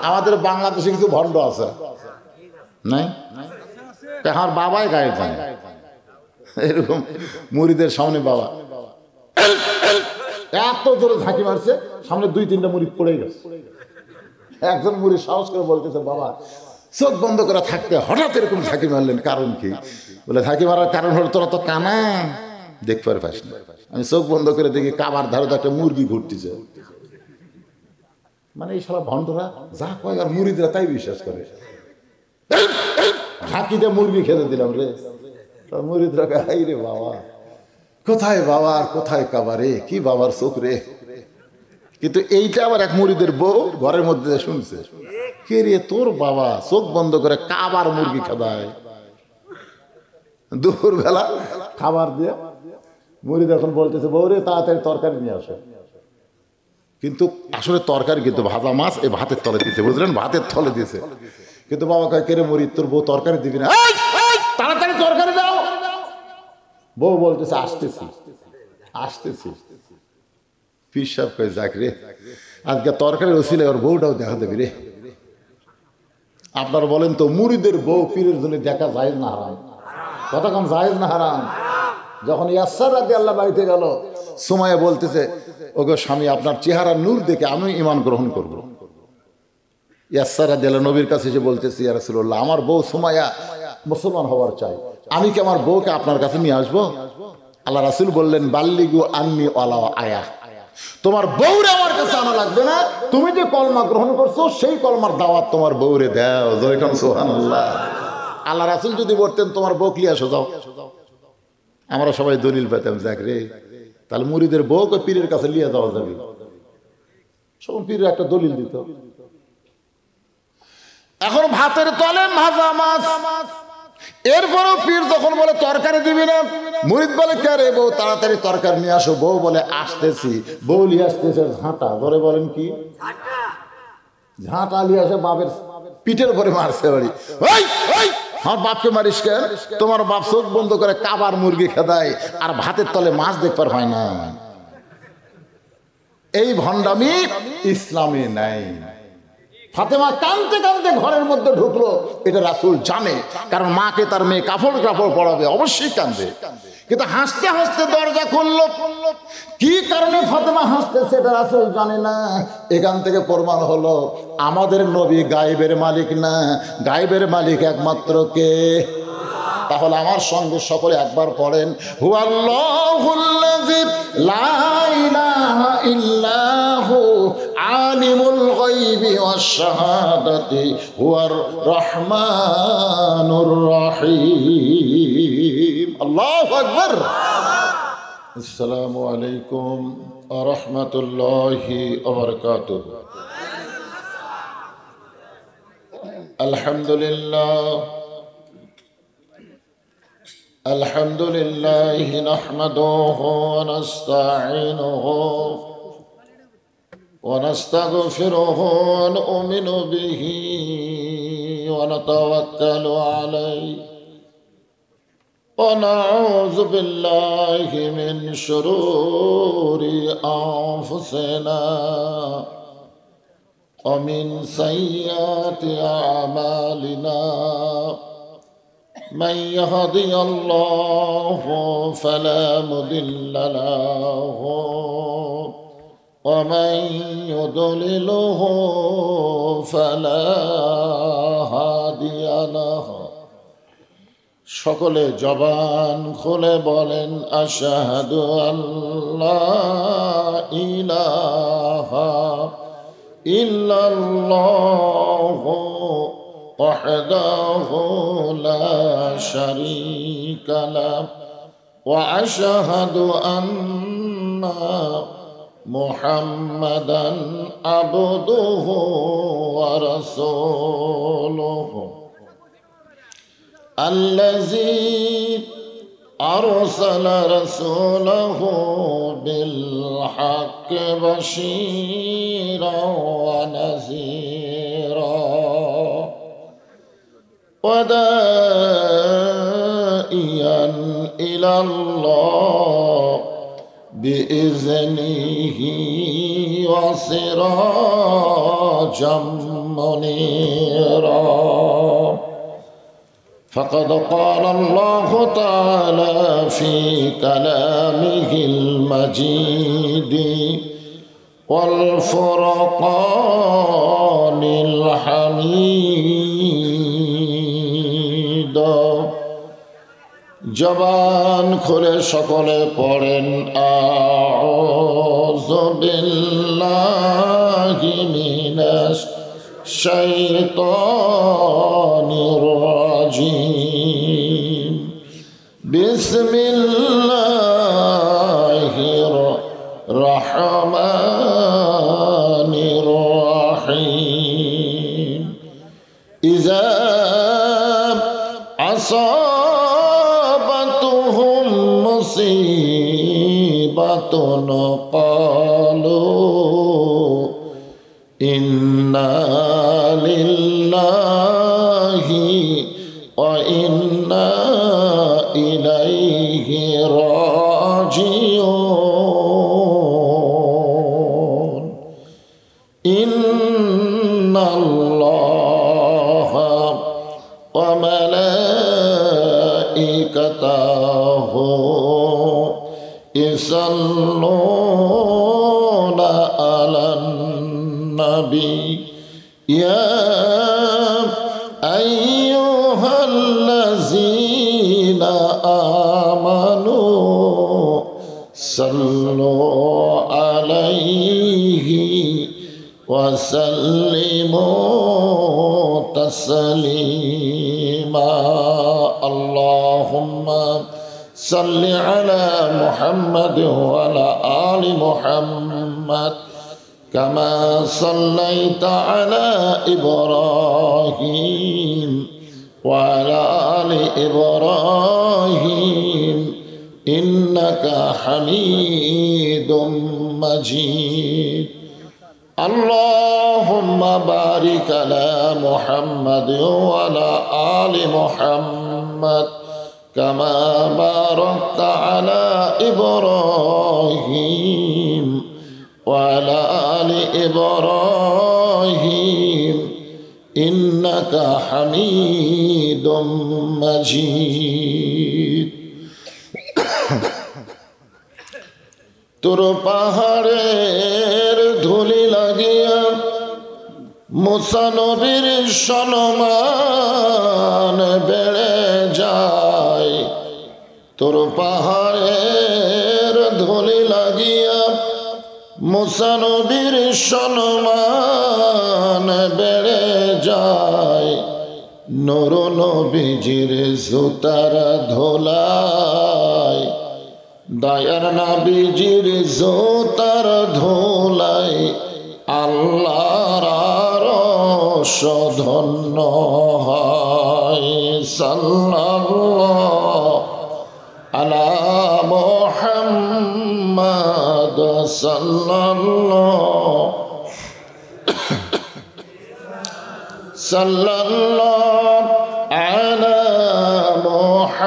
আমাদের বাংলাদেশে কিছু ভণ্ড আছে নাই? আমার বাবাই গায়ে যায় এরকম মুড়িদের সামনে বাবা এত জোরে ঝাঁকি মারছে, সামনে 2-3টা মুড়ি পড়ে গেছে। একজন মুড়ি সাহস করে বলতেছে, বাবা চোখ বন্ধ করে থাকতে হঠাৎ এরকম ঝাঁকি মারলেন, কারণ কি? বলে ঝাঁকি মারার কারণ হলো তোরা তো কানা, দেখতে পাস না। আমি চোখ বন্ধ করে দেখি কাবার ধারে একটা মুরগি ঘুরতেছে। মানে এই সারা ভণ্ডরা যা কয় আর মুড়িদরা তাই বিশ্বাস করে। ঝাঁকিতে মুরগি খেতে দিলাম রে, মুড়িদরা হাই রে বাবা, কোথায় বাবা আর কোথায় কাবা রে, কি বাবার চোখ রে। কিন্তু এইটা আবার এক মুড়িদের বউ ঘরের মধ্যে শুনছে, কে রে তোর বাবা চোখ বন্ধ করে কাবার মুরগি খাদায়। দুপুরবেলা খাবার দিয়ে মুড়িদ এখন বলতেছে, বউ রে তাড়াতাড়ি তরকারি নিয়ে আসে। কিন্তু আসলে তরকারি কিন্তু ভাজা মাছ এই ভাতের তলে দিতে, বুঝলেন, ভাতের তলে দিয়েছে। কিন্তু বাবা কয়, কে রে মুড়িদ তোর বউ তরকারি দিবি না, তাড়াতাড়ি তরকারি দাও। বউ বলতেছে, আসতেছি আসতেছি। পীর সাহেব কয়, যাক রে আজকে তরকারি ওসিলে ওর বউটাও দেখা দেবি রে। আপনারা বলেন তো, মুড়িদের বউ পীরের জন্য দেখা জায়েজ না হারাম? কথা কম, জায়েজ না হারাম? যখন ইয়াসার রাদিয়াল্লাহু বাড়িতে গেল, সুমাইয়া বলতেছে, ওগো স্বামী আপনার চেহারা নূর দেখে আমি ঈমান গ্রহণ করব। ইয়াসার রাদিয়াল্লাহু নবীর কাছে এসে বলতেছে, ইয়া রাসূলুল্লাহ আমার বউ সুমাইয়া মুসলমান হওয়ার চাই, আমি কি আমার বউকে আপনার কাছে নিয়ে আসবো? আল্লাহ রাসূল বললেন, বাল্লিগু আন্নি ওয়ালা আয়া, তোমার বউরে আমার কাছে আনা লাগবে না, তুমি যে কলমা গ্রহণ করছো সেই কলমার দাওয়াত তোমার বউরে দাও। জয় কান সুবহানাল্লাহ। আল্লাহ রাসূল যদি বলতেন তোমার বউ নিয়ে আসো যাও, আমরা সবাই দলিল পেতাম, যাক রে তাহলে মুরিদের বউকে পীরের কাছে নিয়ে যাওয়া যাবে। সব পীরের একটা দলিল দিত। এখন ভাতের তলে ভাজা মাছ, এরপরেও পীর যখন বলে তরকারি দিবি না, মুরিদ বলে, কে রে বউ তাড়াতাড়ি তরকারি নিয়ে আসো। বউ বলে, আসতেছি। বউ নিয়ে আসতেছে ঝাঁটা, ধরে বলেন কি ঝাঁটা নিয়ে আসে, বাপের পিঠের উপরে মারছে বাড়ি। আমার বাপকে মারিস কেন? তোমার বাপ চোখ বন্ধ করে কাবার মুরগি খেদায় আর ভাতের তলে মাছ দেখবার হয় না। এই ভণ্ডামি ইসলামে নাই। ফাতেমা কাঁদতে কাঁদতে ঘরের মধ্যে ঢুকলো, এটা রাসূল জানে, কারণ মাকে তার মেয়ে কাপড় পরাবে, অবশ্যই কাঁদবে। কিন্তু হাসতে হাসতে দরজা খুললো। কি কারণে ফাতেমা হাসতেছে এটা রাসূল জানে না। এখান থেকে প্রমাণ হলো আমাদের নবী গায়েবের মালিক না, গায়েবের মালিক একমাত্র কে? তাহলে আমার সঙ্গে সকলে একবার পড়েন, হুয়াল্লাহুল্লাযী লা ইলাহা ইল্লাহু আলিমুল গায়বি ওয়াশ শাহাদাতি হুয়ার রহমানুর রহিম। আল্লাহু আকবার। আসসালামু আলাইকুম ওয়া রাহমাতুল্লাহি ওয়া বারাকাতুহু। আলহামদুলিল্লাহ আলহামদুলিল্লাহি নাহমাদুহু ওয়া নাস্তাঈনুহু ওয়া নাস্তাগফিরুহু ওয়া নু'মিনু বিহি ওয়া নাতাওয়াক্কালু আলাইহি ওয়া নাউযু বিল্লাহি মিন শুরুরি আনফুসিনা ওয়া মিন সাইয়্যাতি আ'মালিনা। من يهدي الله فلا مضل له ومن يضلله فلا هادي له। সকলে জবান খুলে বলেন, আশহাদু আল্লা ইলাহা ইল্লাল্লাহু وحده لا شريك له وأشهد أن محمدا عبده ورسوله الذي أرسل رسوله بالحق بشيرا ونذيرا وداعيا إلى الله بإذنه وسراجا منيرا فقد قال الله تعالى في كلامه المجيد والفرقان الحميد জবান খুলে সকলে পড়েন আউযু বিল্লাহি মিনাশ শাইতানির রাজিম বিসমিল্লাহির রহমানির রহিম ইযা আসাবাতুহুম মুসিবাতুন ক্বালু ইন্না লিল্লাহি ওয়া ইন্না ইলাইহি রাজিউন ইন্নাল্লাহা ওয়া মালাইকাতাহু ইসাল্লুনা আলান নবী ইয়া আইয়ুহাল্লাযীনা আমানু সাল্লু আলাইহি ওয়া সাল্লিমু তাসলিমা আল্লাহুম্মা সাল্লি আলা মুহাম্মাদ ওয়া আলা আলি মুহাম্মাদ كما صليت على إبراهيم وعلى آل إبراهيم إنك حميد مجيد اللهم بارك على محمد وعلى آل محمد كما باركت على إبراهيم وعلى آل إبراهيم إنك حميد مجيد তোর পাহাড়ের ধুলি লাগিয়া মুসা নবীর সম্মান বেড়ে যায় তোর পাহাড়ের ধুলি লাগিয়া মুসা নবীর সম্মান বেড়ে যায় নূর নবীজির জুতার ধুলায় দয়ার নবীজির জুতার ধুলায় আল্লাহর আরশ ধন্য হয় সাল্লাল্লাহু আলা মুহাম্মাদ সাল্লাল্লাহু আলা মুহাম্মাদ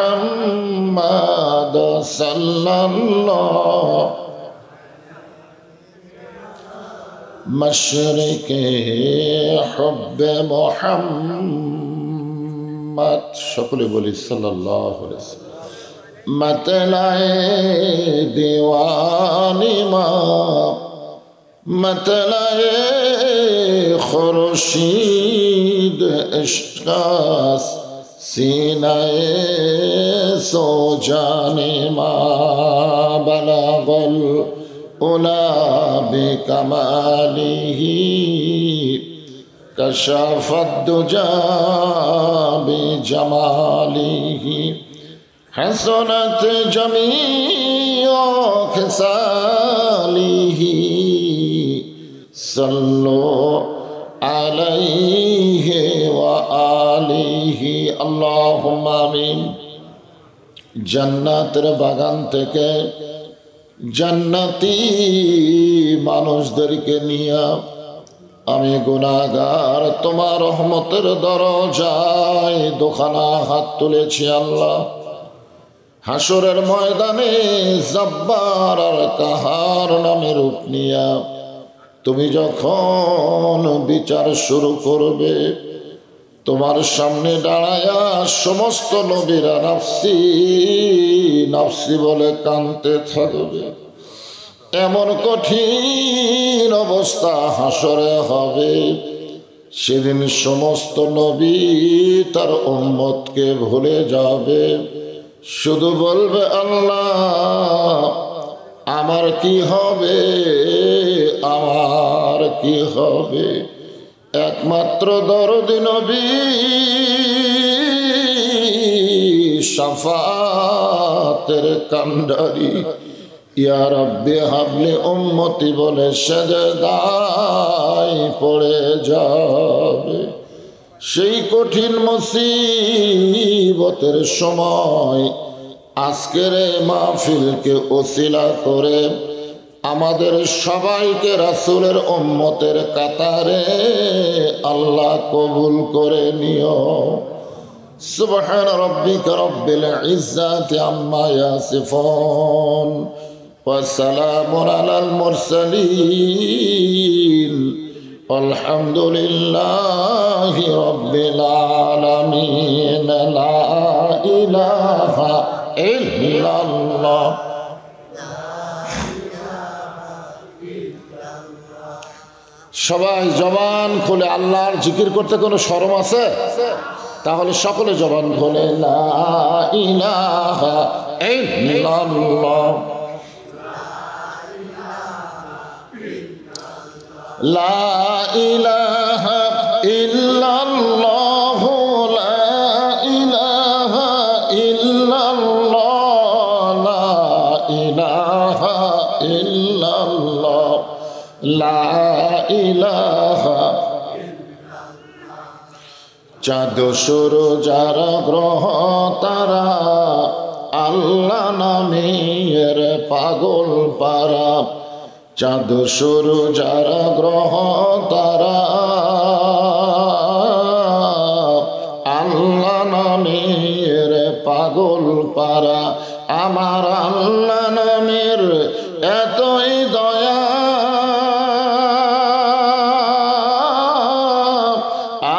সাল্লাল্লাহু মশরিকে হুব্বে মুহাম্মদ সকলে বলি সাল্লাল্লাহু আলাইহি ওয়াসাল্লাম मतलाए दीवानी माँ मतलाए खुर्शीद इश्कास सीनाए सो जाने माँ बलागल उला बिकमालिही कशाफत दुजा बिजमालिही حسنت جميع خصاله صلوا عليه وآله اللهم آمين জান্নাতের বাগান থেকে জান্নাতি মানুষদেরকে নিয়ে আমি গুনাহগার তোমার রহমতের দরজায় দুখানা হাত তুলেছি আল্লাহ হাসরের ময়দানে জব্বার আর কাহার নামে রূপ নিয়া তুমি যখন বিচার শুরু করবে, তোমার সামনে দাঁড়ায়া সমস্ত নবীরা নাফসি নাফসি বলে কাঁদতে থাকবে। এমন কঠিন অবস্থা হাসরে হবে, সেদিন সমস্ত নবী তার উম্মতকে ভুলে যাবে, শুধু বলবে আল্লাহ আমার কি হবে, আমার কি হবে। একমাত্র দরদি নবী শাফাতের কান্ডারি ইয়া রাব্বি হাবলি উম্মতি বলে সেজদায় পড়ে যাবে। সেই কঠিন মুসিবতের সময় আজকের মাহফিলকে ওসিলা করে আমাদের সবাইকে রাসূলের উম্মতের কাতারে আল্লাহ কবুল করে নিও। সুবহান রাব্বিকা রাব্বিল ইজ্জাতি আম্মা ইয়াসিফুন ওয়া সালামুন আলাল মুরসালিন আলহামদুলিল্লাহি রাব্বিল আলামিন। লা ইলাহা ইল্লাল্লাহ। সবাই জবান খুলে আল্লাহর জিকির করতে কোনো শরম আছে? তাহলে সকলে জবান খুলে লা ইলাহা ইল্লাল্লাহ, লা ইলাহা ইল্লাল্লাহ, লা ইলাহা ইল্লাল্লাহ, লা ইলাহা ইল্লাল্লাহ, লা ইলাহা। চাঁদ সূরজ আর গ্রহ তারা আল্লাহ নামের পাগল পারা, চাঁদ সূরজ আর গ্রহ তারা আল্লাহ নামের পাগল পারা। আমার আল্লাহ নামের এতই দয়া,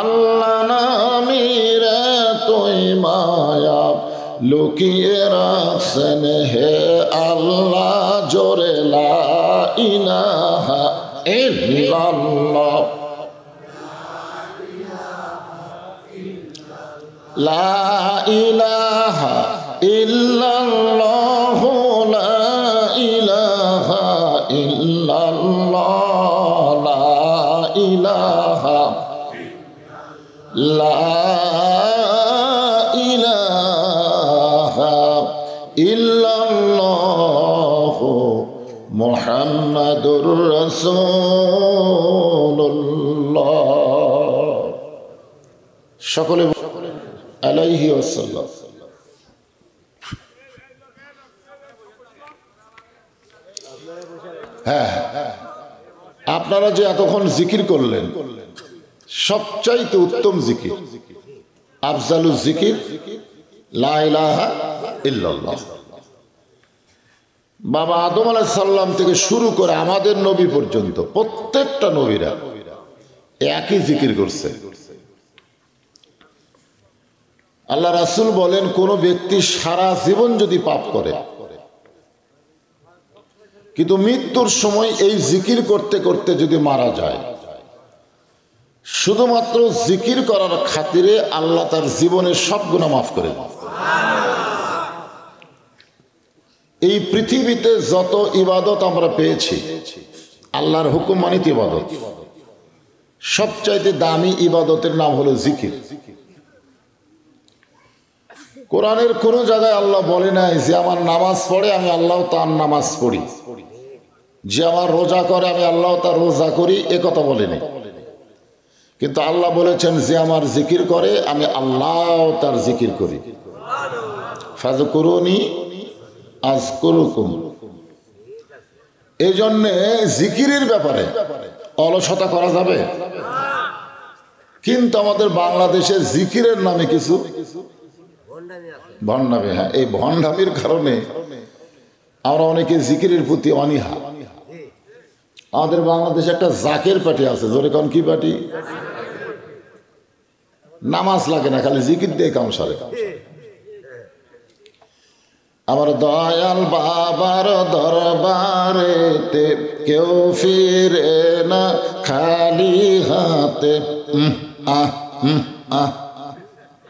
আল্লাহ নামের এতই মায়া, লুকিয়ে রাখছেন হে আল্লাহ জোরে লা ইলাহা ইল্লাল্লাহ, লা ইলাহা ইল্লাল্লাহ, লা ইলাহা ইল্লাল্লাহ, লা ইলাহা, লা ইলাহা ইল্লাল্লাহ মুহাম্মাদুর রাসূলুল্লাহ। সকলে আলাইহি ওয়াসাল্লাম। হ্যাঁ, আপনারা যে এতক্ষণ জিকির করলেন, সবচাইতে উত্তম জিকির, আফজালুল জিকির লা ইলাহা ইল্লাল্লাহ। বাবা আদম আলাইহিস সালাম থেকে শুরু করে আমাদের নবী পর্যন্ত প্রত্যেকটা নবীরা একই জিকির করছে। আল্লাহ রাসূল বলেন, কোন ব্যক্তি সারা জীবন যদি পাপ করে কিন্তু মৃত্যুর সময় এই জিকির করতে করতে যদি মারা যায়, শুধুমাত্র জিকির করার খাতিরে আল্লাহ তার জীবনের সব গুনাহ মাফ করে দেন। এই পৃথিবীতে যত ইবাদত আমরা পেয়েছি, আল্লাহর হুকুম মানিত ইবাদত, সবচাইতে দামি ইবাদতের নাম হলো জিকির। কোরআনের কোন জায়গায় আল্লাহ বলে নাই যে আমার নামাজ পড়ে আমি আল্লাহ তার নামাজ পড়ি, যে আমার রোজা করে আমি আল্লাহ তার রোজা করি, এ কথা বলেনি। কিন্তু আল্লাহ বলেছেন যে আমার জিকির করে আমি আল্লাহ তার জিকির করি। ফাযকুরুনি আযকুরুকুম। এই জন্যে জিকিরের ব্যাপারে অলসতা করা যাবে, কিন্তু আমাদের বাংলাদেশে জিকিরের নামে কিছু ভণ্ডামি। হ্যাঁ, এই ভণ্ডামির কারণে আমরা অনেকে জিকিরের প্রতি অনীহা। আমাদের বাংলাদেশে একটা জাকের পার্টি আছে, জোরে কোন কি পার্টি? নামাজ লাগে না, খালি জিকির দিয়ে কাম সারে। আমার দয়াল বাবার দরবারেতে কেউ ফিরে না খালি হাতে।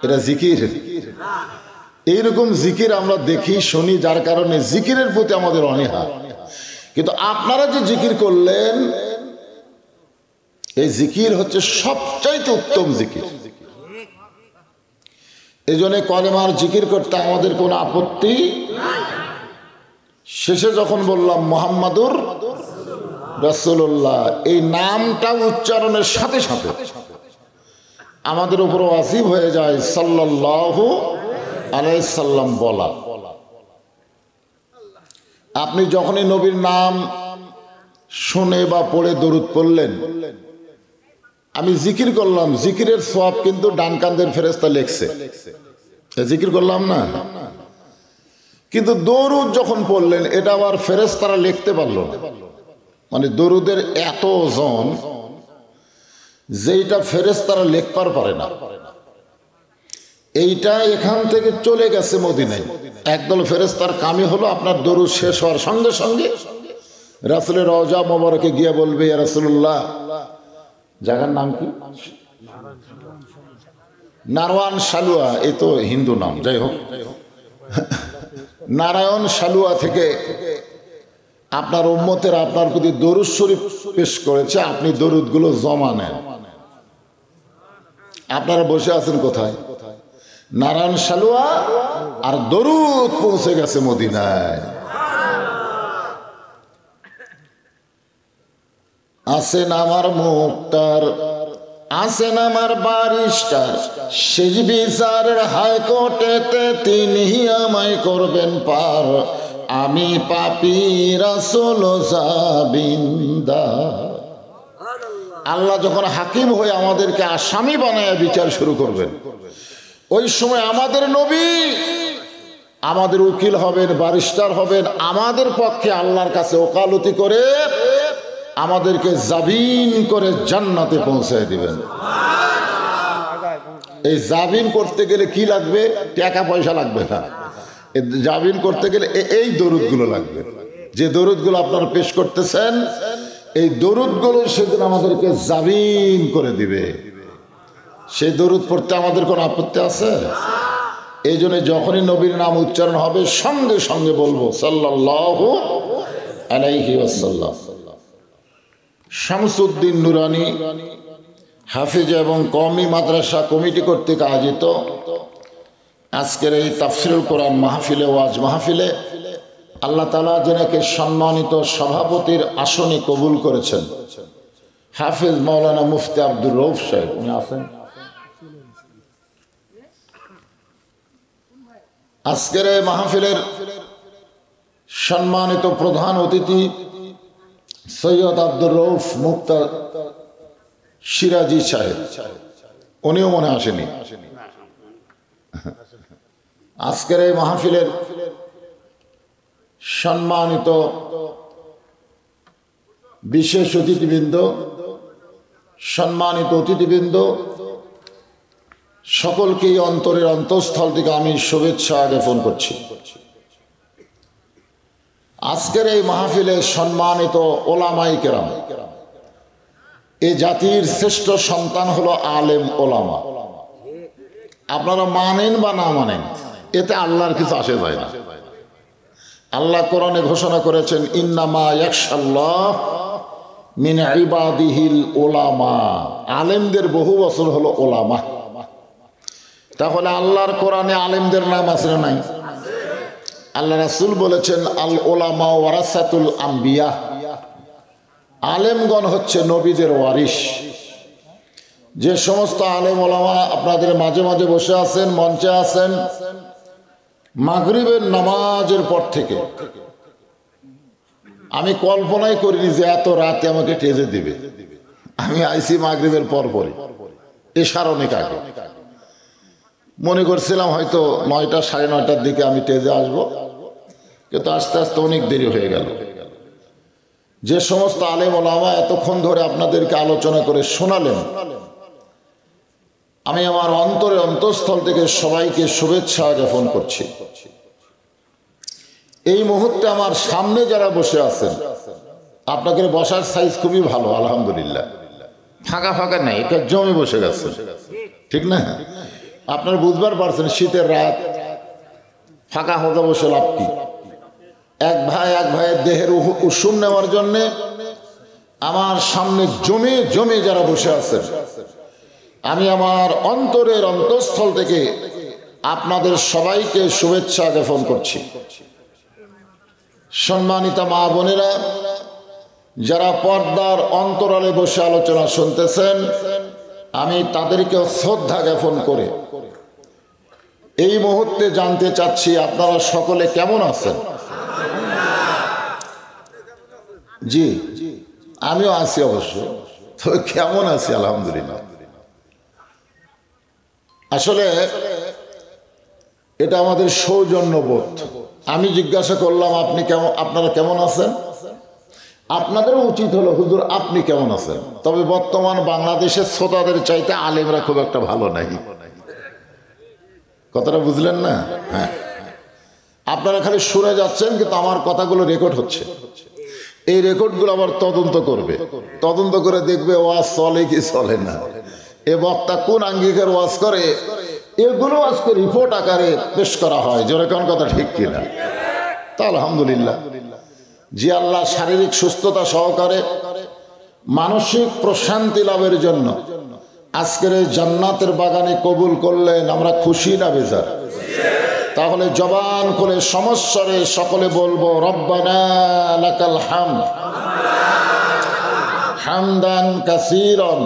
এটা জিকির। এইরকম জিকির আমরা দেখি শুনি, যার কারণে জিকিরের প্রতি আমাদের অনীহা। কিন্তু আপনারা যে জিকির করলেন, এই জিকির হচ্ছে সবচাইতে উত্তম জিকির। এই জন্য কলেমার জিকির করতে আমাদের কোনো আপত্তি। শেষে যখন বললাম মুহাম্মাদুর রাসূলুল্লাহ, এই নামটা উচ্চারণের সাথে সাথে আমাদের উপর ওয়াজিব হয়ে যায় সাল্লাল্লাহু আলাইহি সাল্লাম বলা। আপনি যখনই নবীর নাম শুনে বা পড়ে দরুদ পড়লেন, আমি জিকির করলাম, জিকিরের সওয়াব কিন্তু ডান কাঁধের ফেরেশতা লিখছে। জিকির করলাম না, কিন্তু দরুদ যখন পড়লেন এটা আবার ফেরেশতারা লিখতে পারলো না। মানে দরুদের এত ওজন যেটা ফেরেশতারা লিখতে পারে না, এইটা এখান থেকে চলে গেছে মদিনায়। একদল ফেরেশতার কামি হলো আপনার দরুদ শেষ হওয়ার সঙ্গে সঙ্গে রাসূলের রওজা মোবারকে গিয়ে বলবে, ইয়া রাসূলুল্লাহ, জায়গার নাম কি? নারায়ণ সালুয়া। এ তো হিন্দু নাম, যাই হোক, নারায়ণ সালুয়া থেকে আপনার উম্মতেরা আপনার প্রতি দরুদ শরীফ পেশ করেছে, আপনি দরুদগুলো জমা নেন। আপনারা বসে আছেন কোথায়? নারায়ণ সালুয়া, আর দরুদ পৌঁছে গেছে মদিনায়। আছেন আমার মুক্তার, আছেন আমার বারিস্টার, শেষ বিচারের হাইকোর্টেতে তিনি আমায় করবেন পার। আমি পাপী রাসূল জাবিন্দা। আল্লাহ যখন হাকিম হয়ে আমাদেরকে আসামি বানায় বিচার শুরু করবেন, ওই সময় আমাদের নবী আমাদের উকিল হবেন, বারিস্টার হবেন, আমাদের পক্ষে আল্লাহর কাছে ওকালতি করে আমাদেরকে জামিন করে জান্নাতে পৌঁছায় দিবেন। এই জামিন করতে গেলে কি লাগবে? টাকা পয়সা লাগবে না। জামিন করতে গেলে এই দরুদগুলো লাগবে। যে দরুদগুলো আপনারা পেশ করতেছেন, এই দরুদগুলো সেদিন আমাদেরকে জামিন করে দিবে। সেই দরুদ পড়তে আমাদের কোনো আপত্তি আছে? এই জন্য যখনই নবীর নাম উচ্চারণ হবে সঙ্গে সঙ্গে বলবো সাল্লাল্লাহু আলাইহি ওয়াসাল্লাম। শামসুদ্দিন নুরানি হাফিজ এবং কওমি মাদ্রাসা কমিটি কর্তৃক আয়োজিত আজকের এই তাফসিরুল কোরআন মাহফিলে, ওয়াজ মাহফিলে আল্লাহ তাআলা যিনাকে সম্মানিত সভাপতির আসনে কবুল করেছেন, হাফিজ মাওলানা মুফতি আব্দুর রউফ সাহেব, উনি আছেন। আজকের এই মাহফিলের সম্মানিত প্রধান অতিথি সৈয়দ আব্দুর রউফ মুক্তা সিরাজি সাহেব, উনিও মনে আসেনি। আজকের এই মাহফিলের সম্মানিত বিশেষ অতিথিবৃন্দ, সম্মানিত অতিথিবৃন্দ, সকলকেই অন্তরের অন্তঃস্থল থেকে আমি শুভেচ্ছা জ্ঞাপন করছি। আজকের এই মাহফিলে সম্মানিত ওলামায়ে কেরাম, এই জাতির শ্রেষ্ঠ সন্তান হলো আলেম ওলামা। আপনারা মানেন বা না মানেন, এতে আল্লাহর কিছু আসে যায় না। আল্লাহ কোরআনে ঘোষণা করেছেন, ইন্নামা ইয়াখশাল্লাহ মিন ইবাদিহিল উলামা। আলেমদের বহু বছর হলো ওলামা। তাহলে আল্লাহর কোরআনে আলেমদের নাম আছে না নাই? আল্লাহ রাসূল বলেছেন, আল উলামা ওয়ারাসাতুল আম্বিয়া। আলেমগণ হচ্ছে নবীদের ওয়ারিস। যে সমস্ত আলেম ওলামা আপনাদের মাঝে মাঝে বসে আছেন, মঞ্চে আছেন, মাগরিবের নামাজের পর থেকে আমি কল্পনাই করিনি যে এত রাতে আমাকে টেজে দিবে। আমি আইসি মাগরিবের পর পরই, এশার অনেক আগে। মনে করছিলাম হয়তো 9টা সাড়ে 9টার দিকে আমি স্টেজে আসবো, কিন্তু আস্তে আস্তে অনেক দেরি হয়ে গেল। যে সমস্ত আলেম ওলামা এতক্ষণ ধরে আপনাদেরকে আলোচনা করে শোনালেন, আমি আমার অন্তরে অন্তঃস্থল থেকে সবাইকে শুভেচ্ছা জ্ঞাপন করছি। এই মুহূর্তে আমার সামনে যারা বসে আছেন, আপনাদের বসার সাইজ খুবই ভালো, আলহামদুলিল্লাহ। ফাঁকা ফাঁকা নেই, এটা জমে বসে গেছে, ঠিক না? আপনারা বুঝবার পারছেন শীতের রাত, ফাঁকা হতে বসে লাভ কি? এক ভাইয়ের দেহের উষুম নেওয়ার জন্যে আমার সামনে জমে জমে যারা বসে আছেন, আমি আমার অন্তরের অন্তঃস্থল থেকে আপনাদের সবাইকে শুভেচ্ছা জ্ঞাপন করছি। সম্মানিতা মা বোনেরা, যারা পর্দার অন্তরালে বসে আলোচনা শুনতেছেন, আমি তাদেরকেও শ্রদ্ধা জ্ঞাপন করে এই মুহূর্তে জানতে চাচ্ছি আপনারা সকলে কেমন আছেন? জি, আমিও আছি অবশ্য, তবে কেমন আছি আলহামদুলিল্লাহ। আসলে এটা আমাদের সৌজন্যবোধ। আমি জিজ্ঞাসা করলাম আপনি কেমন, আপনারা কেমন আছেন? আপনাদেরও উচিত হলো হুজুর আপনি কেমন আছেন। তবে বর্তমান বাংলাদেশের শ্রোতাদের চাইতে আলেমরা খুব একটা ভালো নাই, কথাটা বুঝলেন না? হ্যাঁ, আপনারা খালি শুনে যাচ্ছেন, কিন্তু আমার কথাগুলো রেকর্ড হচ্ছে। এই রেকর্ডগুলো আবার তদন্ত করবে, তদন্ত করে দেখবে ওয়াজ চলে কি চলে না, এ বক্তা কোন আঙ্গিকের ওয়াজ করে, এগুলো আজকে রিপোর্ট আকারে পেশ করা হয়। জোরে কোন কথা ঠিক কিনা? তা আলহামদুলিল্লাহ, যে আল্লাহ শারীরিক সুস্থতা সহকারে মানসিক প্রশান্তি লাভের জন্য আজকের এই জান্নাতের বাগানে কবুল করলেন, আমরা খুশি না বেজার? তাহলে জবান খুলে সমস্যারে সকলে বলবো রব্বানা লাকাল হামদ হামদান কাসীরান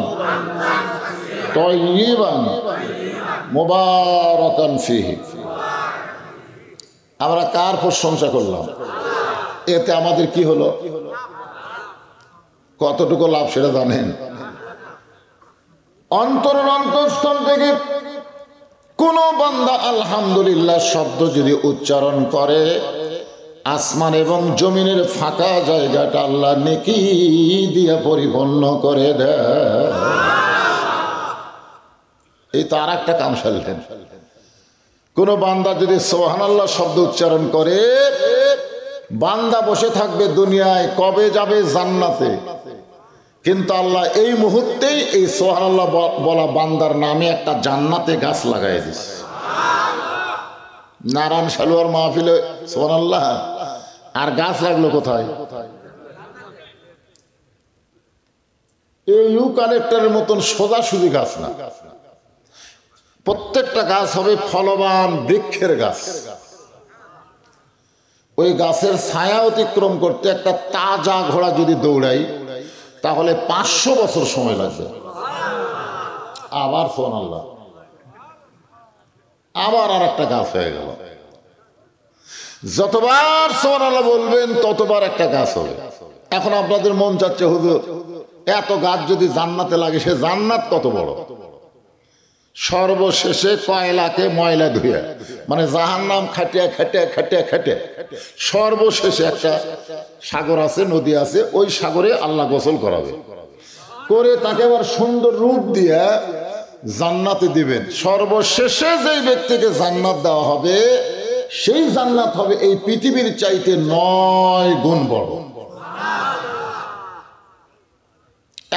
তাইয়িবান মুবারাকান ফীহি। আমরা কার প্রশংসা করলাম? এতে আমাদের কি হলো? কতটুকু লাভ সেটা জানেন? অন্তরের অন্তঃস্থল থেকে কোন বান্দা আলহামদুলিল্লাহ শব্দ যদি উচ্চারণ করে, আসমান এবং জমিনের ফাঁকা জায়গাটা আল্লাহ নেকি দিয়ে পরিপূর্ণ করে দেয়। এই তো আর একটা কাম সারলেন। কোন বান্দা যদি সুবহানাল্লাহ শব্দ উচ্চারণ করে, বান্দা বসে থাকবে দুনিয়ায়, কবে যাবে জান্নাতে, কিন্তু আল্লাহ এই মুহূর্তেই এই সুবহানাল্লাহ বলা বান্দার নামে একটা জান্নাতে গাছ লাগাই দিচ্ছে। নারায়ণ সালুয়ার মাহফিলে সুবহানাল্লাহ, আর গাছ লাগলো কোথায়? এই ইউক্যালিপটাসের মতন সোজাসুজি গাছ না, প্রত্যেকটা গাছ হবে ফলবান বৃক্ষের গাছ। ওই গাছের ছায়া অতিক্রম করতে একটা তাজা ঘোড়া যদি দৌড়াই, তাহলে 500 বছর সময় লাগবে। আবার সুবহানাল্লাহ, আবার আর একটা গাছ হয়ে গেল। যতবার সুবহানাল্লাহ বলবেন ততবার একটা গাছ হবে। এখন আপনাদের মন চাচ্ছে হুজুর এত গাছ যদি জান্নাতে লাগে, সে জান্নাত কত বড়? সর্বশেষে কয়লাকে ময়লা ধুয়ে, মানে জাহান্নাম খাটিয়া খাটিয়া খাটিয়া খাটিয়া সর্বশেষে একটা সাগর আছে, নদী আছে, ওই সাগরে আল্লাহ গোসল করাবে, করে তাকে আবার সুন্দর রূপ দিয়ে জান্নাতে দিবেন। সর্বশেষে যেই ব্যক্তিকে জান্নাত দেওয়া হবে, সেই জান্নাত হবে এই পৃথিবীর চাইতে 9 গুণ বড়।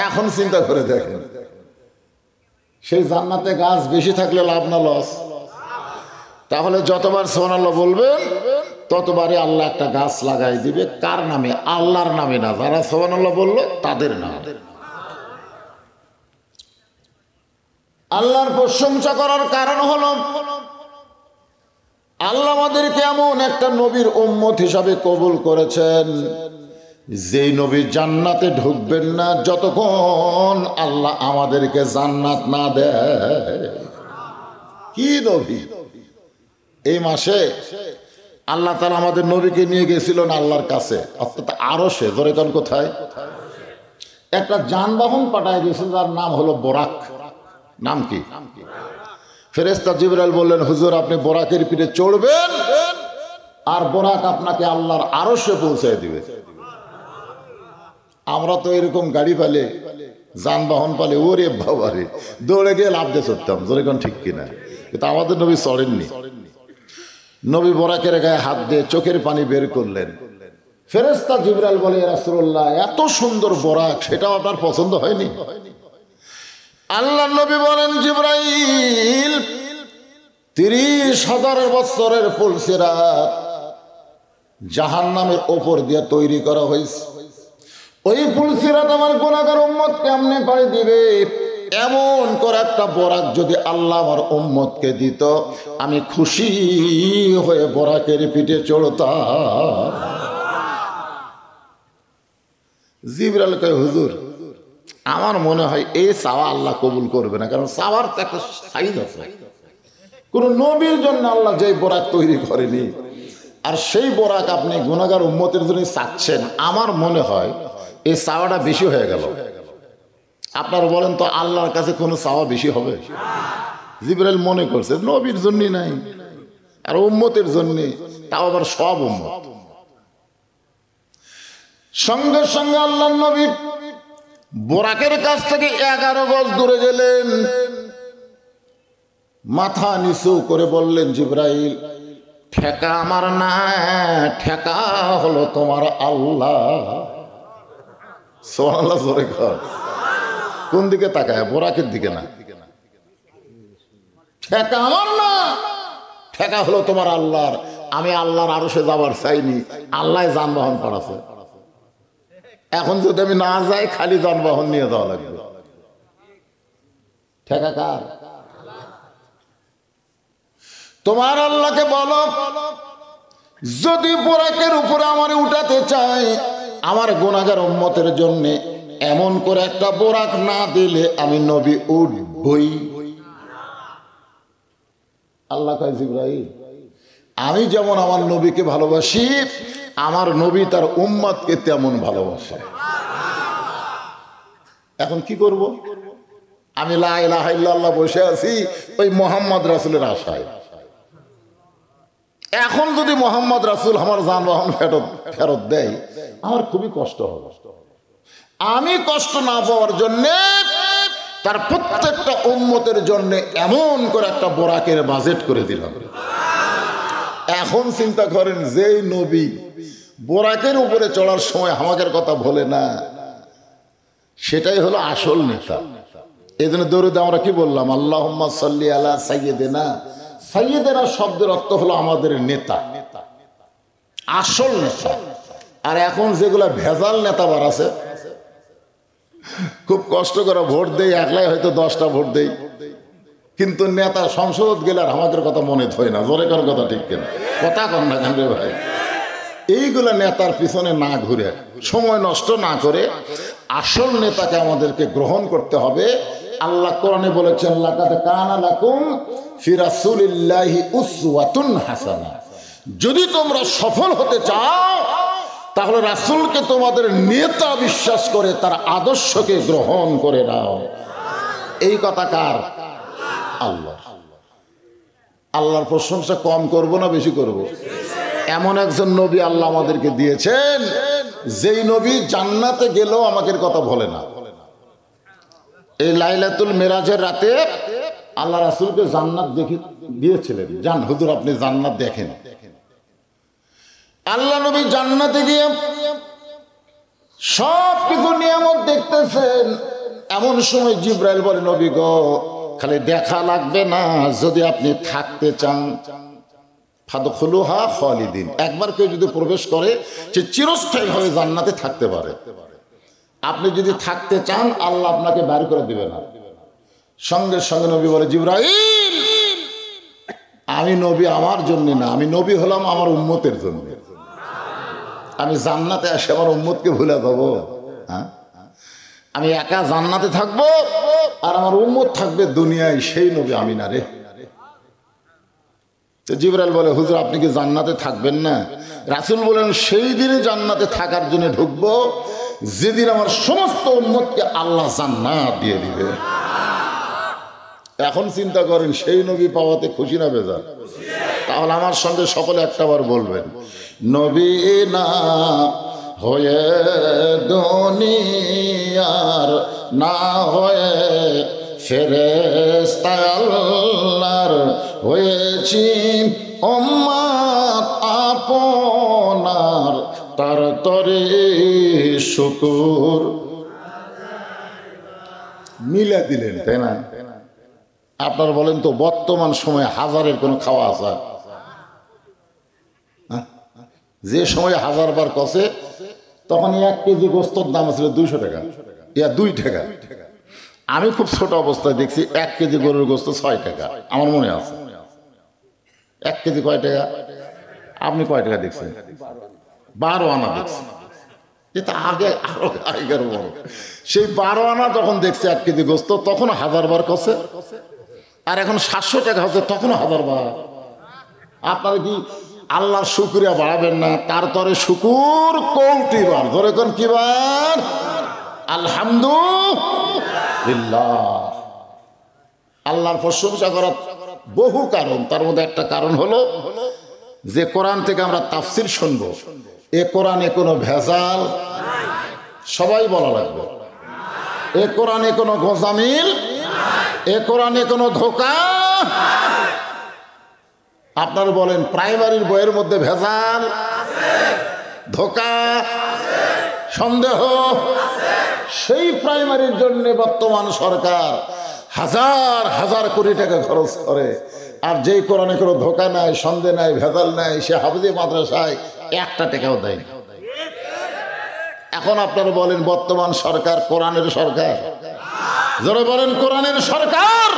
এখন চিন্তা করে দেখেন, সেই জান্নাতে গাছ বেশি থাকলে লাভ না লস? তাহলে যতবার সুবহানাল্লাহ বলবেন ততবারই আল্লাহ একটা গাছ লাগাই দিবে। কার নামে? আল্লাহর নামে না, যারা সুবহানাল্লাহ বলল তাদের নামে। আল্লাহর প্রশংসা করার কারণ হলো আল্লাহ আমাদেরকে এমন একটা নবীর উম্মত হিসাবে কবুল করেছেন, যেই নবী জান্নাতে ঢুকবেন না যতক্ষণ আল্লাহ আমাদেরকে জান্নাত না দেয়। কি নবী? এই মাসে আল্লাহ তাআলা আমাদের নবীকে নিয়ে গেছিলেন আল্লাহর কাছে, অর্থাৎ আরশে। ধরে কোন কোথায়? একটা যানবাহন পাঠায় দিয়েছিল, যার নাম হলো বোরাক। নাম কি? ফেরেশতা জিবরাইল বললেন, হুজুর আপনি বোরাকের পিঠে চড়বেন আর বোরাক আপনাকে আল্লাহর আরশে পৌঁছায় দিবে। আমরা তো এরকম গাড়ি পালে, যানবাহন পালে, ওরে বাবারে দৌড়ে গিয়ে লাভ দিয়ে চড়তাম, যেরকম ঠিক কিনা। কিন্তু আমাদের নবী চড়েননি। নবী বোরাকের গায়ে হাত দিয়ে চোখের পানি বের করলেন। ফেরেশতা জিবরাইল বলে, ইয়া রাসূলুল্লাহ এত সুন্দর বোরাক, সেটাও আপনার পছন্দ হয়নি? আল্লাহ নবী বলেন, জিবরাইল 30,000 বছরের পুলসিরাত জাহান্নামের ওপর দিয়ে তৈরি করা হয়েছে। ওই পুলসিরাত আমার গুনাহগার উম্মত কেমনে পাড়ি দিবে? এমন করে একটা বোরাক যদি আল্লাহ আমার উম্মতকে দিত, আমি খুশি হয়ে বোরাকের পিঠে চড়তাম। জিবরাইল কয়, হুজুর আমার মনে হয় এই চাওয়া আল্লাহ কবুল করবে না, কারণ চাওয়ার তো একটা সাইজ আছে। কোন নবীর জন্য আল্লাহ যেই বোরাক তৈরি করেনি, আর সেই বোরাক আপনি গুনাহগার উম্মতের জন্য চাচ্ছেন, আমার মনে হয় এই চাওয়াটা বেশি হয়ে গেল। আপনারা বলেন তো, আল্লাহর কাছে কোনো চাওয়া বেশি হবে? জিবরাইল মনে করছে নবীর জন্যই নাই, আর উম্মতের জন্য, তাও আবার সব উম্মত। সঙ্গে সঙ্গে আল্লাহর নবী বোরাকের কাছ থেকে 11 গজ দূরে গেলেন, মাথা নিচু করে বললেন, জিবরাইল ঠেকা আমার না, ঠেকা হলো তোমার আল্লাহ। সুবহানাল্লাহ জোরে কর। কোন দিকে তাকায়? বোরাকের দিকে না। ঠেকা আমার না, ঠেকা হলো তোমার আল্লাহর। আমি আল্লাহর আরশে যাবার চাইনি, আল্লাহ যানবাহন পাঠাছে। এখন যদি আমি না যাই, খালি যানবাহন নিয়ে যাওয়া লাগবে। ঠেকা কার? তোমার আল্লাহকে বলো, যদি বোরাকের উপরে আমার উঠাতে চাই, আমার গুনাহগার উম্মতের জন্য এমন করে একটা বোরাক না দিলে আমি নবী উঠবই। আল্লাহ কয়, জিবরাইল আমি যেমন আমার নবীকে ভালোবাসি, আমার নবী তার উম্মতকে তেমন ভালোবাসে। এখন কি করব? আমি লা ইলাহা ইল্লাল্লাহ বসে আছি ওই মোহাম্মদ রাসূলের আশায়। এখন যদি মোহাম্মদ রাসূল আমার যানবাহন ফেরত দেয়, আমার খুবই কষ্ট হবে। আমি কষ্ট না পাওয়ার জন্য তার প্রত্যেকটা উম্মতের জন্য এমন করে একটা বোরাকের বাজেট করে দিলাম। এখন চিন্তা করেন, যেই নবী বোরাকের উপরে চড়ার সময় আমাদের কথা বলে না, সেটাই হলো আসল নেতা। এই জন্য দরুদে আমরা কি বললাম? আল্লাহুম্মা সাল্লি আলা সাইয়্যিদিনা। সাইয়্যিদিনা শব্দের অর্থ হলো আমাদের নেতা, আসল নেতা। আর এখন যেগুলা ভেজাল নেতা বার আছে, খুব কষ্ট করে ভোট দেই, একলাই হয়তো 10টা ভোট দেই, কিন্তু নেতা সংসদ গেলে আর আমাদের কথা মনে থয় না। জোরে করার কথা ঠিক কিনা? কথা কর না কেন রে ভাই? এইগুলা নেতার পিছনে না ঘুরে, সময় নষ্ট না করে আসল নেতাকে আমাদেরকে গ্রহণ করতে হবে। আল্লাহ কোরআনে বলেছেন, লাকাদ কানা লাকুম ফি রাসূলিল্লাহি উসওয়াতুন হাসানা। যদি তোমরা সফল হতে চাও, তাহলে রাসূলকে তোমাদের নেতা বিশ্বাস করে তার আদর্শকে গ্রহণ করে নাও। এই কথা কার? আল্লাহ। আল্লাহর প্রশংসা কম করব না বেশি করব? এমন একজন নবী আল্লাহ আমাদেরকে দিয়েছেন, যেই নবী জান্নাতে গেলেও আমাদের কথা বলে না। এই লাইলাতুল মেরাজের রাতে আল্লাহ রাসূলকে জান্নাত দিয়েছিলেন। যান হুজুর আপনি জান্নাত দেখেন। আল্লাহ নবী জান্নাতে গিয়ে সব কিছু নিয়ামত দেখতেছেন। এমন সময় জিবরাইল বলে, নবী গো, খালি দেখা লাগবে না, যদি আপনি থাকতে চান ফাদখুলুহা খালিদিন। একবার কেউ যদি প্রবেশ করে, সে চিরস্থায়ীভাবে জান্নাতে থাকতে পারে। আপনি যদি থাকতে চান, আল্লাহ আপনাকে বের করে দিবে না। সঙ্গে সঙ্গে নবী বলে, জিবরাইল আমি নবী আমার জন্য না, আমি নবী হলাম আমার উম্মতের জন্য। আমি জান্নাতে আসে আমার উম্মতকে ভুলে যাবো? হ্যাঁ, আমি একা জান্নাতে থাকবো আর আমার উম্মত থাকবে দুনিয়ায়, সেই নবী আমি না রে। তো জিবরাইল বলে, হুজুর আপনি কি জান্নাতে থাকবেন না? রাসূল বলেন, সেই দিনে জান্নাতে থাকার জন্য ঢুকবো যেদিন আমার সমস্ত উম্মতকে আল্লাহ জান্নাত দিয়ে দিবে। এখন চিন্তা করেন সেই নবী পাওয়াতে খুশি না বেজার? তাহলে আমার সঙ্গে সকলে একটাবার বলবেন, নবী না হয়ে দুনিয়ার না হয়ে ফেরেশতা আল্লাহর হয়েছি উম্মত আপনার, তার তরে শুকুর। মিলে দিলেন, তাই না? আপনার বলেন তো বর্তমান সময়ে হাজারের কোনো খাওয়া আছে? যে সময় 1000 বার কষে তখন 1 কেজি গোস্তর দাম ছিল 200 টাকা, 2 টাকা। আমি খুব ছোট অবস্থায় দেখছি 1 কেজি গরুর গোস্ত 6 টাকা, আমার মনে আছে। 1 কেজি কয় টাকা? আপনি কয় টাকা দেখছেন? 12 আনা দেখছেন। এটা আগে আরো আগের বড়। সেই 12 আনা যখন দেখছি 1 কেজি গোস্ত, তখন 1000 বার কষে, আর এখন 700 টাকা হচ্ছে, তখনও 1000 বার। আপনারা কি আল্লাহর শুকরিয়া বাড়াবেন না? তার তরে শুকুর কোটি বার। ধরে কোন কি বার? আলহামদুলিল্লাহ। আল্লাহর প্রশংসা করার বহু কারণ, তার মধ্যে একটা কারণ হলো যে কোরআন থেকে আমরা তাফসির শুনবো, এ কোরআনে কোনো ভেজাল, সবাই বলা লাগবে, এ কোরআনে কোনো গোজামিল, এ কোরআনে কোনো ধোঁকা। আপনারা বলেন প্রাইমারির বইয়ের মধ্যে ভেজাল, ধোঁকা, সন্দেহ? সেই প্রাইমারির জন্য বর্তমান সরকার হাজার হাজার কোটি টাকা খরচ করে, আর যেই কোরআনে কোনো ধোঁকা নাই, সন্দেহ নাই, ভেজাল নাই, সে হাফিজি মাদ্রাসায় 1 টাকাও দেয় না। এখন আপনারা বলেন বর্তমান সরকার কোরআনের সরকার? যারা বলেন কোরআনের সরকার,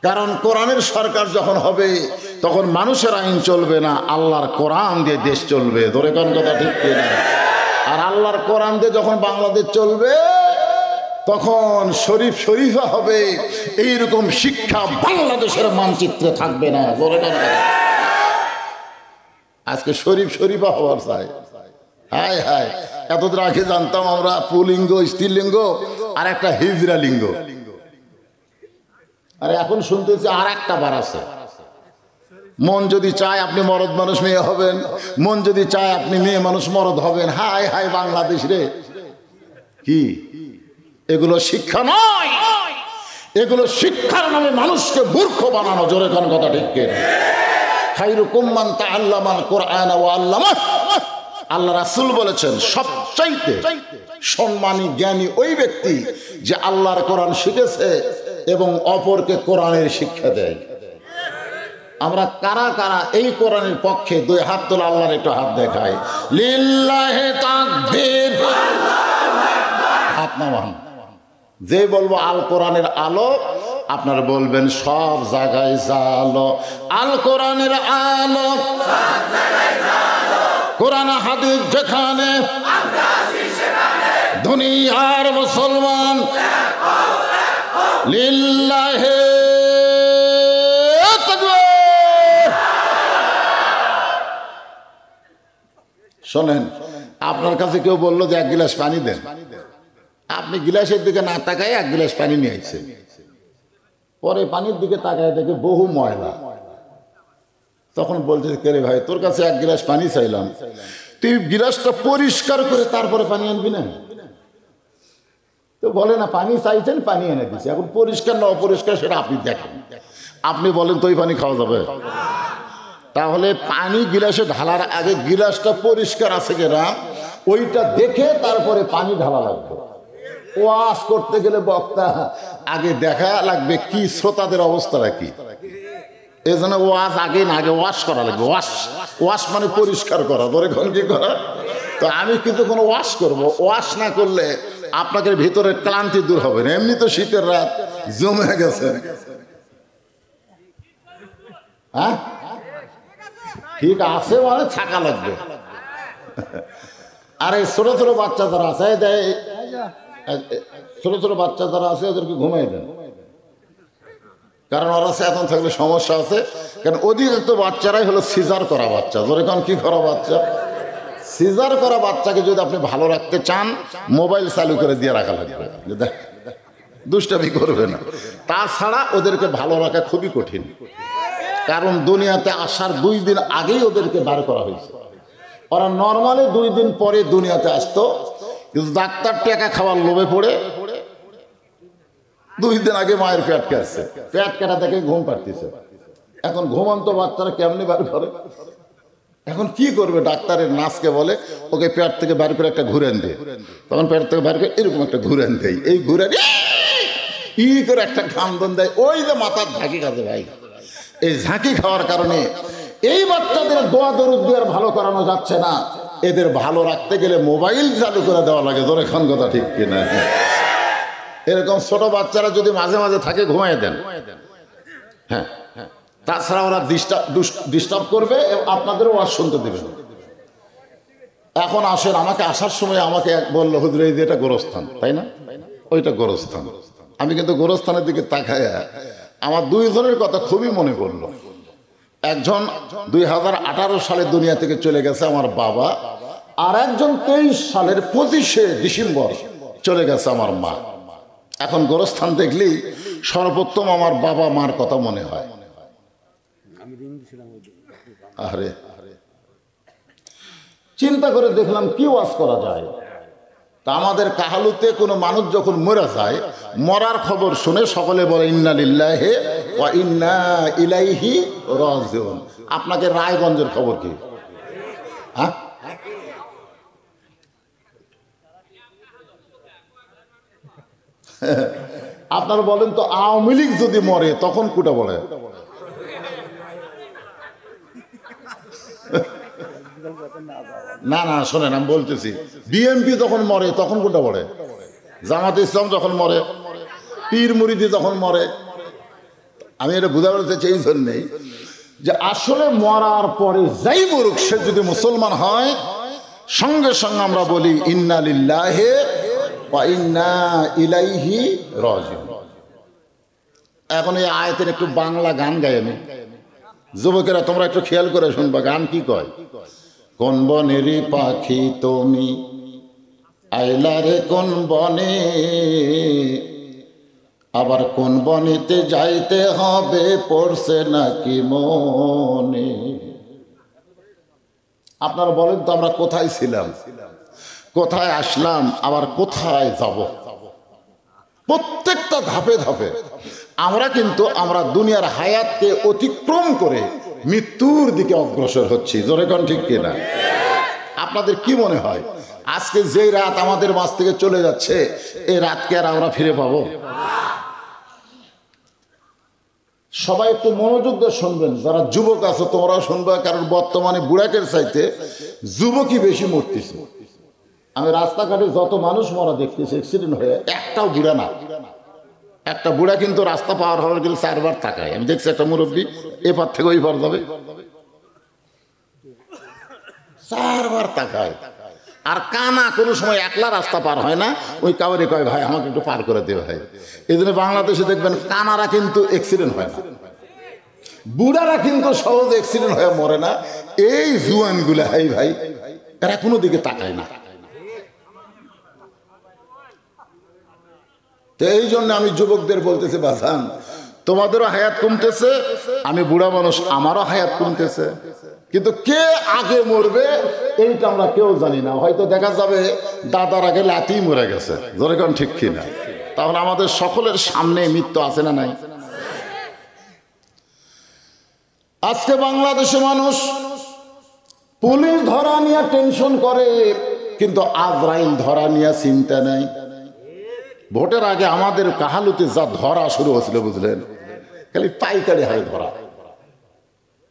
কারণ কোরআনের সরকার যখন হবে তখন মানুষের আইন চলবে না, আল্লাহর কোরআন দিয়ে দেশ চলবে। ধরে কোন কথা ঠিক কিনা? আর আল্লাহর কোরআন দিয়ে যখন বাংলাদেশ চলবে তখন শরীফ শরীফা হবে, এইরকম শিক্ষা বাংলাদেশের মানচিত্রে থাকবে না। ধরে কোন কথা? আজকে শরীফ শরীফা হওয়ার চাই। হায় হায়, এতদিন আগে জানতাম আমরা পুলিঙ্গ, স্ত্রীলিঙ্গ আর একটা হিজরা লিঙ্গ, আর এখন শুনতেছি আর একটা বার আছে। মন যদি চায় আপনি মরদ মানুষ মেয়ে হবেন, মন যদি চায় আপনি মেয়ে মানুষ মরদ হবেন। হায় হায় বাংলাদেশ রে! কি এগুলো শিক্ষা নয়, এগুলো শিক্ষার নামে মানুষকে মূর্খ বানানো। জোরে কোন কথা ঠিক কিনা? খায়রুকুম মান তাআল্লামাল কুরআন ওয়া আল্লামাহ। আল্লাহ রাসূল বলেছেন সবচাইতে সম্মানী জ্ঞানী ওই ব্যক্তি যে আল্লাহর কোরআন শিখেছে এবং অপরকে কোরআনের শিক্ষা দেয়। আমরা কারা কারা এই কোরআনের পক্ষে? 2 হাত তোলা, আল্লাহর একটু হাত দেখায়। লিল্লাহি তাকবীর, হাত নামান। যে বলবো আল কোরআনের আলো, আপনারা বলবেন সব জায়গায় জালো। আল কোরআনের আলো, কোরআন হাদিস যেখানে, দুনিয়ার মুসলমান লিল্লাহি তাকবীর। শোনেন, আপনার কাছে কেউ বললো যে 1 গিলাস পানি দেন, আপনি গিলাসের দিকে না তাকায় 1 গিলাস পানি নিয়ে আইছে, পরে পানির দিকে তাকায় দেখে বহু ময়লা। তখন বলছে, কে রে ভাই, তোর কাছে 1 গিলাস পানি চাইলাম, তুই গিলাসটা পরিষ্কার করে তারপরে পানি আনবি না? তো বলে না, পানি চাইছেন, পানি এনে দিচ্ছে, এখন পরিষ্কার না অপরিষ্কার সেটা আপনি দেখেন। আপনি বলেন তো ওই পানি খাওয়া যাবে? তাহলে পানি গিলাসে ঢালার আগে গিলাসটা পরিষ্কার আছে কিনা ওইটা দেখে তারপরে পানি ঢালা লাগবে। ওয়াশ করতে গেলে বক্তা আগে দেখা লাগবে কি শ্রোতাদের অবস্থাটা কি। এই জন্য ওয়াশ আগে না, আগে ওয়াশ করা লাগবে। ওয়াশ, ওয়াশ মানে পরিষ্কার করা। ধরে কোন কি করা? তো আমি কিন্তু কোনো ওয়াশ করবো, ওয়াশ না করলে আপনাদের ভিতরে ক্লান্তি দূর হবে না। এমনি তো শীতের রাত জমে গেছে। হ্যাঁ ঠিক আছে, মানে থাকা লাগবে। আর এই ছোট ছোট বাচ্চা যারা আছে, ছোট ছোট বাচ্চা যারা আছে ওদেরকে ঘুমাই দেন, কারণ ওরা এখন থাকলে সমস্যা আছে। কারণ অধিকাংশ বাচ্চারাই হলো সিজার করা বাচ্চা। ধরে কারণ কি করা বাচ্চা? সিজার করা বাচ্চাকে যদি আপনি ভালো রাখতে চান, মোবাইল চালু করে দিয়ে রাখা লাগবে। দুষ্টামি করবে না। তাছাড়া ওদেরকে ভালো রাখা খুবই কঠিন, কারণ দুনিয়াতে আসার 2 দিন আগেই ওদেরকে বার করা হয়েছে। ওরা নর্মালি 2 দিন পরে দুনিয়াতে আসতো, কিন্তু ডাক্তার টাকা খাওয়ার লোভে পড়ে 2 দিন আগে মায়ের পেট কাটছে, পেট কাটা থেকে ঘুম পাড়তেছে। এখন ঘুমন্ত বাচ্চারা কেমনি বার করে? এখন কি করবে? ডাক্তারের নার্সকে বলে ওকে পেট থেকে বার করে একটা ঘুরেন দে, তখন পেট থেকে বার করে এরকম একটা ঘুরেন দেয়, এই ঘুরে ই করে একটা কান্দন দেয়, ওই যে মাথার ঝাঁকি খাচ্ছে ভাই। এই ঝাঁকি খাওয়ার কারণে এই বাচ্চাদের দোয়া দরুদ দিয়ে আর ভালো করানো যাচ্ছে না। এদের ভালো রাখতে গেলে মোবাইল চালু করে দেওয়া লাগে। জোরে খান কথা ঠিক কিনা? এরকম ছোট বাচ্চারা যদি মাঝে মাঝে থাকে ঘুমাই দেন, হ্যাঁ, তাছাড়া ওরা ডিস্টার্ব করবে, আপনাদেরও ওয়াজ শুনতে দেবে না। এখন আসেন, আমাকে আসার সময় আমাকে এক বললো, হুজুর এই যে এটা গোরস্থান, তাই না? ওইটা গোরস্থান। আমি কিন্তু গোরস্থানের দিকে তাকায় আমার 2 জনের কথা খুবই মনে পড়লো। একজন 2018 সালে দুনিয়া থেকে চলে গেছে আমার বাবা, আর একজন 23 সালের 25শে ডিসেম্বর চলে গেছে আমার মা। এখন গোরস্থান দেখলেই সর্বোত্তম আমার বাবা মার কথা মনে হয়। আরে চিন্তা করে দেখলাম কি ওয়াজ করা যায়। তা আমাদের কাহালুতে কোনো মানুষ যখন মরে যায়, মরার খবর শুনে সকলে বলে ইন্না লিল্লাহি ওয়া ইন্না ইলাইহি রাজিউন। আপনাকে রায়গঞ্জের খবর কি? হ্যাঁ, আপনারা বলেন তো, আওয়ামী লীগ যদি মরে তখন কোটা বলে? না না, শোনেন, আমি বলতেছি, বিএনপি যখন মরে তখন কোনটা পড়ে? জামাত ইসলাম যখন মরে, পীর মুরিদি যখন মরে। আমি এটা বুঝা বলতে চাই এই জন্যেই যে আসলে মরার পরে যাই মরুক, সে যদি মুসলমান হয়, সঙ্গে সঙ্গে আমরা বলি ইন্না লিল্লাহি ওয়া ইন্না ইলাইহি রাজিউন। এখন এই আয়াতের একটু বাংলা গান গাই আমি। যুবকেরা তোমরা একটু খেয়াল করে শুনবা, গান কি কয়? কোন বনেরই পাখি তুমি আইলা রে কোন বনে, আবার কোন বনেতে যাইতে হবে পড়ছে নাকি মনে। আপনারা বলেন তো, আমরা কোথায় ছিলাম, কোথায় আসলাম, আবার কোথায় যাব? প্রত্যেকটা ধাপে ধাপে আমরা দুনিয়ার হায়াতকে অতিক্রম করে মৃত্যুর দিকে অগ্রসর হচ্ছি। জোরে কোন ঠিক কিনা? আপনাদের কি মনে হয় আজকে যেই রাত আমাদের মাঝ থেকে চলে যাচ্ছে, এই রাতকে আর আমরা ফিরে পাবো? সবাই একটু মনোযোগ দিয়ে শুনবেন, যারা যুবক আছে তোমরাও শুনবে, কারণ বর্তমানে বুড়াকের চাইতে যুবকই বেশি মরতেছে। আমি রাস্তাঘাটে যত মানুষ মরা দেখতেছি অ্যাক্সিডেন্ট হয়ে, একটাও বুড়া না। একটা বুড়া কিন্তু রাস্তা পার হওয়ার গেলে 4 বার তাকায়। আমি দেখছি একটা মুরব্বী এপার থেকে ওই পার যাবে, 4 বার তাকায়। আর কানা কোনো সময় একলা রাস্তা পার হয় না, ওই কাউরে কয় ভাই আমাকে একটু পার করে দেবে ভাই। এই জন্য বাংলাদেশে দেখবেন কানারা কিন্তু অ্যাক্সিডেন্ট হয় না, বুড়ারা কিন্তু সহজে অ্যাক্সিডেন্ট হয়ে মরে না। এই জুয়ানগুলা এই ভাই এরা কোনো দিকে তাকায় না। তো এই জন্য আমি যুবকদের বলতেছি, বাজান তোমাদেরও হায়াত কমতেছে, আমি বুড়া মানুষ, আমারও হায়াত কমতেছে, কিন্তু কে আগে মরবে এইটা আমরা কেউ জানি না। হয়তো দেখা যাবে দাদার আগে লাতি মরে গেছে। ধরে কোন ঠিক কিনা? তাহলে আমাদের সকলের সামনে মৃত্যু আছে না নাই? আজকে বাংলাদেশে মানুষ পুলিশ ধরা নিয়ে টেনশন করে, কিন্তু আজরাইল ধরা নিয়ে চিন্তা নাই। ভোটের আগে আমাদের কাহালুতে যা ধরা শুরু হয়েছিল বুঝলেন, খালি পাইকারি হারে ধরা।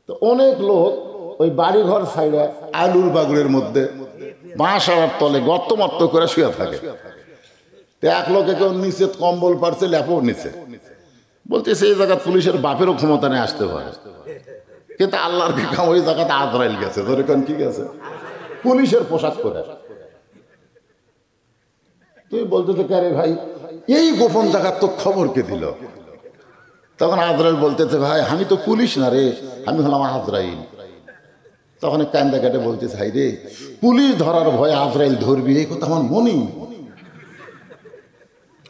তো অনেক লোক ওই বাড়িঘর সাইডে আলুর বাগুড়ের মধ্যে বাঁশার তলে গর্ত মর্ত করে শুয়ে থাকে। তো এক লোকে কেউ নিচে কম্বল পারছে, ল্যাপও নিচে, বলতেছে এই জায়গা পুলিশের বাপেরও ক্ষমতা নেই আসতে পারে, কিন্তু আল্লাহর কাম ওই জায়গাতে আজরাইল গেছে। ধরে কোন কি গেছে? পুলিশের পোশাক করে। তুই বলতেছে কে রে ভাই, এই গোপন জায়গার তো খবর কে দিল? তখন আজরাইল বলতেছে ভাই আমি তো পুলিশ না রে, আমি হলাম আজরাইল। তখন কান্দা কাটে বলতেছে হাই রে, পুলিশ ধরার ভয়ে আজরাইল ধরবি, এই কথা আমার মনেই।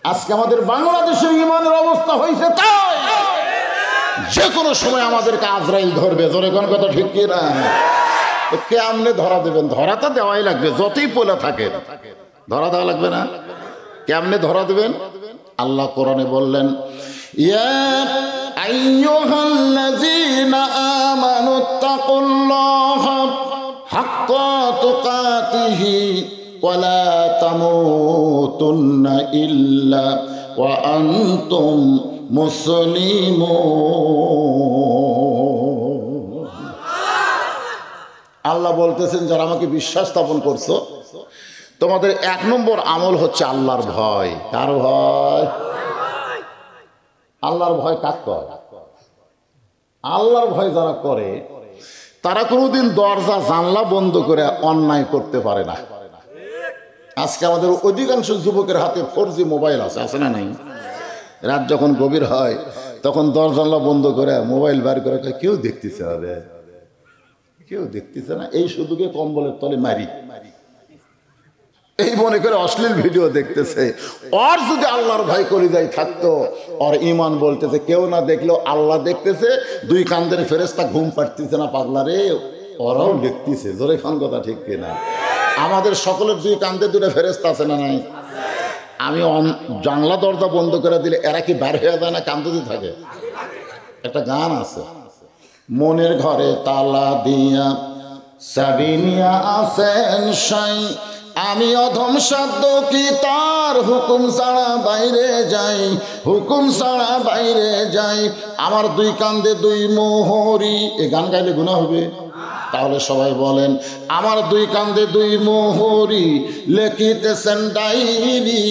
আজকে আমাদের বাংলাদেশের ইমানের অবস্থা হয়েছে তাই যে কোনো সময় আমাদেরকে আজরাইল ধরবে। জোরে কোন কথা ঠিক কি না? কেমনে ধরা দেবেন? ধরা তো দেওয়াই লাগবে, যতই পোলা থাকে ধরা দেওয়া লাগবে না? কেমনে ধরা দেবেন? আল্লাহ কোরআনে বললেন, ইয়া আইয়ুহাল্লাযীনা আমানুত্তাকুল্লাহা হাক্কা তুকাতিহি ওয়া লা তামুতুন্না ইল্লা ওয়া আনতুম মুসলিমুন। আল্লাহ বলতেছেন, যারা আমাকে বিশ্বাস স্থাপন করছো, তোমাদের 1 নম্বর আমল হচ্ছে আল্লাহর ভয়। কার ভয়? আল্লাহর ভয় কাকে কয়? আল্লাহর ভয় যারা করে তারা কোনোদিন দরজা জানলা বন্ধ করে অন্যায় করতে পারে না। আজকে আমাদের অধিকাংশ যুবকের হাতে 4G মোবাইল আছে না নাই? রাত যখন গভীর হয় তখন দরজা জানলা বন্ধ করে মোবাইল বার করে কেউ দেখতেছে, হবে কেউ দেখতেছে না, এই শুধুকে কম্বলের তলে মারি, এই মনে করে অশ্লীল ভিডিও দেখতেছে। আর যদি আল্লাহর ভয় করে যাই থাকতো, আর ইমান বলতেছে কেউ না দেখলেও আল্লাহ দেখতেছে, 2 কান্দের ফেরেশতা ঘুম পাড়তেছে না পাগলা রে, ওরাও দেখতেছে। জোরে খান কথা ঠিক কিনা? আমাদের সকলের 2 কান্দে 2টা ফেরেশতা আছে না নাই? আমি জানলা দরজা বন্ধ করে দিলে এরা কি বার হয়ে যায় না? কান্দতে থাকে। একটা গান আছে, মনের ঘরে তালা দিয়া সাবিনিয়া আসেন সাই, আমি অধম সাধ্য কি তার হুকুম ছাড়া বাইরে যাই, হুকুম ছাড়া বাইরে যাই, আমার 2 কান্দে 2 মোহরি। এ গান গাইলে গুনাহ হবে? তাহলে সবাই বলেন, আমার 2 কান্দে 2 মোহরি, লেখিতেছেন ডায়েরি,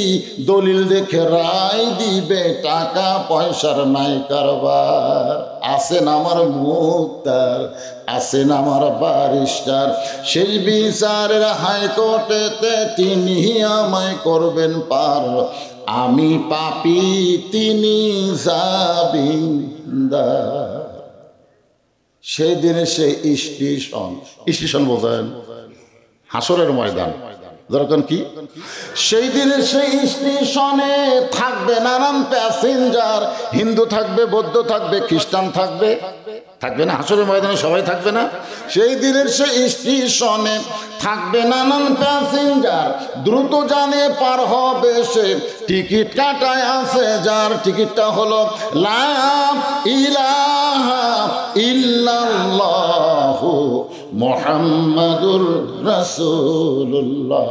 দলিল দেখে রায় দিবে, টাকা পয়সার নাই কারবার। আছেন আমার মুক্তার, আছেন আমার ব্যারিস্টার, সেই বিচারের হাইকোর্টেতে তিনি আমায় করবেন পার, আমি পাপী তিনি জামিনদার। সেই দিনে সেই স্টেশন বোঝেন, হাসরের ময়দান। যেরকম কি সেই দিনে সেই স্টেশনে থাকবে নানান প্যাসেঞ্জার, হিন্দু থাকবে, বৌদ্ধ থাকবে, খ্রিস্টান থাকবে, থাকবে না? হাসরের ময়দানে সবাই থাকবে না? সেই দিনের সেই স্টেশনে থাকবে নানান প্যাসেঞ্জার, দ্রুত জানে পার হবে সে, টিকিট কাটায় আছে যার, টিকিটটা হলো লা ইলাহা ইল্লাল্লাহু মুহাম্মাদুর রাসূলুল্লাহ।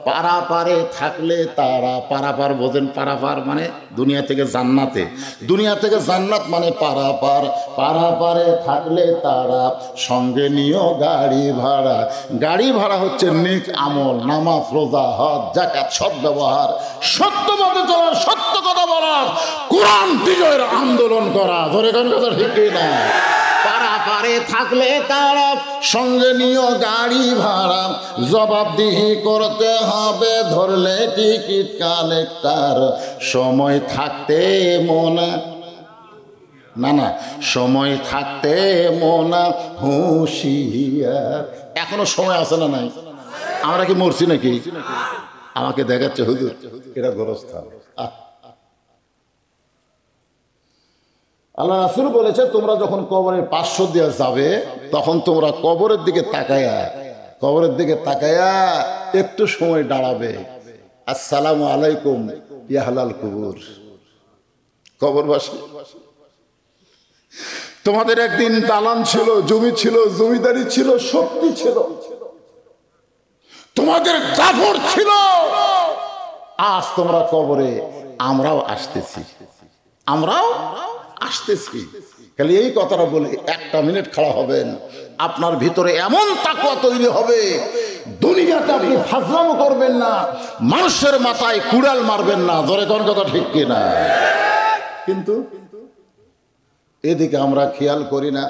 পারাপারে থাকলে তারা, পারাপার বোঝেন? পারাপার মানে দুনিয়া থেকে জান্নাতে, দুনিয়া থেকে জান্নাত মানে পারাপার। পারাপারে থাকলে তারা, সঙ্গে নিও গাড়ি ভাড়া। গাড়ি ভাড়া হচ্ছে নেক আমল, নামাজ, রোজা, হজ, যাকাত, সৎ ব্যবহার, সত্য মতে চলা, সত্য কথা বলা, কোরআন বিজয়ের আন্দোলন করা। ধরে কোন কথা ঠিক না? পারাপারে থাকলে তারা, সঙ্গে নিও গাড়ি ভাড়া, জবাবদিহি করতে হবে ধরলে টিকিট কালেক্টর। সময় থাকতে মোনা না, সময় থাকতে মোনা হুঁশিয়ার। এখনো সময় আছে না নাই? আমরা কি মরছি নাকি? আমাকে দেখাচ্ছে হুজুর এটা গোরস্থান। আল্লাহ রাসূল বলেছে, তোমরা যখন কবরের 500 দিয়ে যাবে তখন তোমরা কবরের দিকে তাকায়া একটু সময় দাঁড়াবে। আসসালামু আলাইকুম ইয়া আহলাল কুবুর। কবরবাসী, তোমাদের একদিন দালান ছিল, জমি ছিল, জমিদারি ছিল, শক্তি ছিল, তোমাদের কাপড় ছিল। আজ তোমরা কবরে, আমরাও আসতেছি। খালি এই কথাটা বলে 1টা মিনিট খাড়া হবেন, আপনার ভিতরে এমন তাকওয়া তৈরি হবে, দুনিয়াতে আপনি ফাজলামো করবেন না, মানুষের মাথায় কুড়াল মারবেন না। ধরে কোন কথা ঠিক কিনা? কিন্তু এদিকে আমরা খেয়াল করি না।